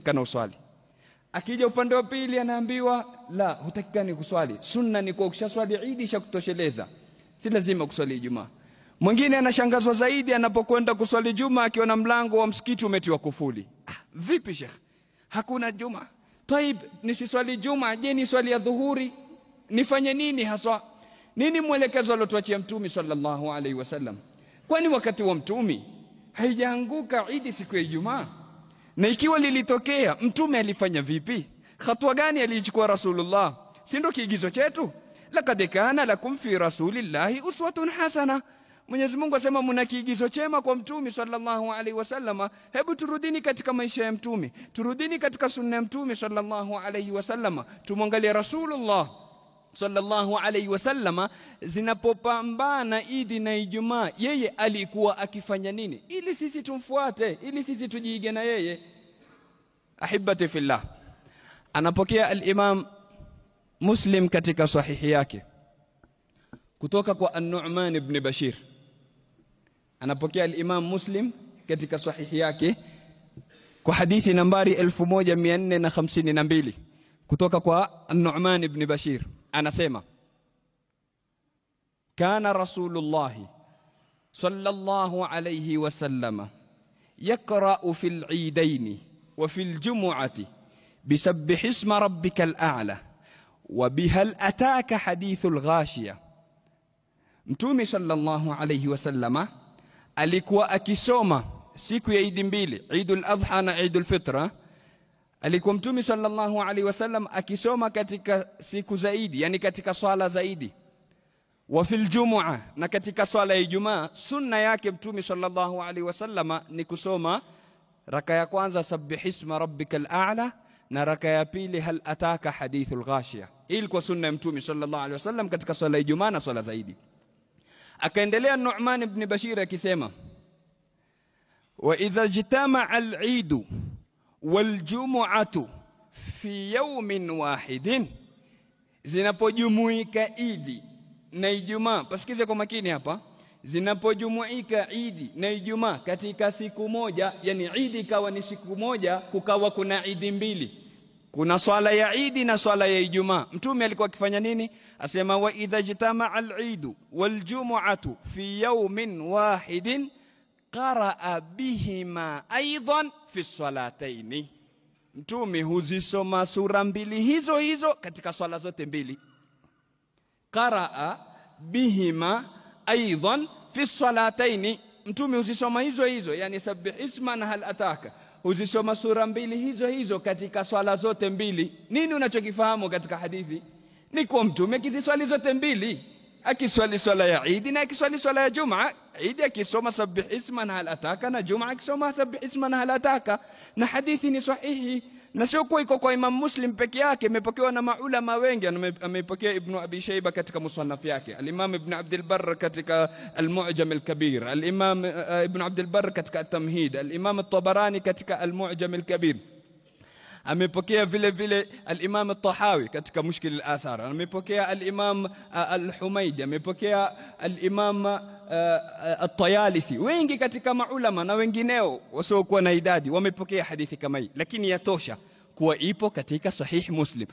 watakana uswali. Akija upande wa pili anaambiwa la, hutakikani kuswali. Sunna ni kwa ukishaswali Eid ishakutosheleza, si lazima kuswali Ijumaa. Mwingine anashangazwa zaidi anapokwenda kuswali Juma akiona mlango wa msikiti umetiwa kufuli. Vipi Sheikh? Hakuna Juma. Taib, nisiswali Juma, je ni swali ya dhuhuri? Nifanye nini haswa? Nini mwelekezo alotuachia Mtume sallallahu alaihi wasallam? Kwani wakati wa Mtume haijaanguka Eid siku ya Ijumaa? Na ikiwa lilitokea, Mtume alifanya vipi? Hatua gani alichukua Rasulullah? Si ndio kiigizo chetu? Laqad kana lakum fi rasulillahi uswatun hasana. Mwenyezi Mungu asema mna kiigizo chema kwa Mtume sallallahu alaihi wasallama. Hebu turudini katika maisha ya Mtume, turudini katika sunna ya Mtume sallallahu alaihi wasallama, tumwangalie Rasulullah sallallahu alaihi wasallama zinapopambana Eid na Ijumaa, yeye alikuwa akifanya nini, ili sisi tumfuate, ili sisi tujiige na yeye. Ahibati fillah, anapokea al-Imam Muslim katika sahihi yake kutoka kwa An-Nu'man ibn Bashir. Anapokea al-Imam Muslim katika sahihi yake kwa hadithi nambari 1452 kutoka kwa An-Nu'man ibn Bashir. Anasema kana Rasulullah sallallahu alayhi wasallam yaqra'u fil eidaini wa fil jumu'ati bisabbih isma rabbikal a'la wa bihal ataka hadithul ghashiya. Mtume sallallahu alayhi wasallam alikuwa akisoma siku ya Eid mbili, Eidul Adha na Eidul Fitra. Alikuwa Mtume sallallahu alaihi wasallam akisoma katika siku zaidi, yani katika swala zaidi. Wa fil jumu'ah, na katika swala ya Ijumaa sunna yake Mtume sallallahu alaihi wasallam ni kusoma raka ya kwanza sabbih isma rabbikal a'la na raka ya pili hal ataka hadithul ghashiya. Ilikuwa sunna ya Mtume sallallahu alaihi wasallam katika swala ya Ijumaa na swala zaidi. Akaendelea Nu'man ibn Bashir akisema wa idha jitama'a al-Eid waljumu'atu fi yawmin wahidin, zinapojumuika Eid na Ijumaa, pasikize kwa makini hapa, zinapojumuika Eid na Ijumaa katika siku moja, yani Eid ikawa ni siku moja, kukawa kuna Eid mbili, kuna swala ya Eid na swala ya Ijumaa. Mtume alikuwa akifanya nini? Asema wa idha jitama'a al-Eid waljumu'atu fi yawmin wahidin qara'a bihima aidan fi salataini. Mtume huzisoma sura mbili hizo hizo katika swala zote mbili. Qara'a bihima aidan fi salataini, Mtume huzisoma hizo hizo, yani sabbih isma na hal ataka, huzisoma sura mbili hizo hizo katika swala zote mbili. Nini unachokifahamu katika hadithi? Ni kwa Mtume akiziswali zote mbili, akiswali swala ya Eid na akiswali swala ya Jumaa. Eid akisoma sabbih isma na hal ataka, na Jumaa akisoma sabbih isma na hal ataka. Na hadithi ni sahihi, na sio kwa iko kwa Imam Muslim peke yake, imepokewa na maulama wengi. Ameipokea Ibn Abi Shayba katika musannaf yake, al-Imam Ibn Abd al-Barr katika al-Mu'jam al-Kabir, al-Imam Ibn Abd al-Barr katika at-Tamhid, al-Imam at-Tabarani katika al-Mu'jam al-Kabir. Amepokea vile vile al-Imam at-Tahawi katika Mushkil al-Athar, amepokea al-Imam al-Humaydi, amepokea al-Imam at-Tayalisi. Wengi katika maulama na wengineo wasiokuwa na idadi wamepokea hadithi kama hii, lakini yatosha kuwa ipo katika Sahih Muslim.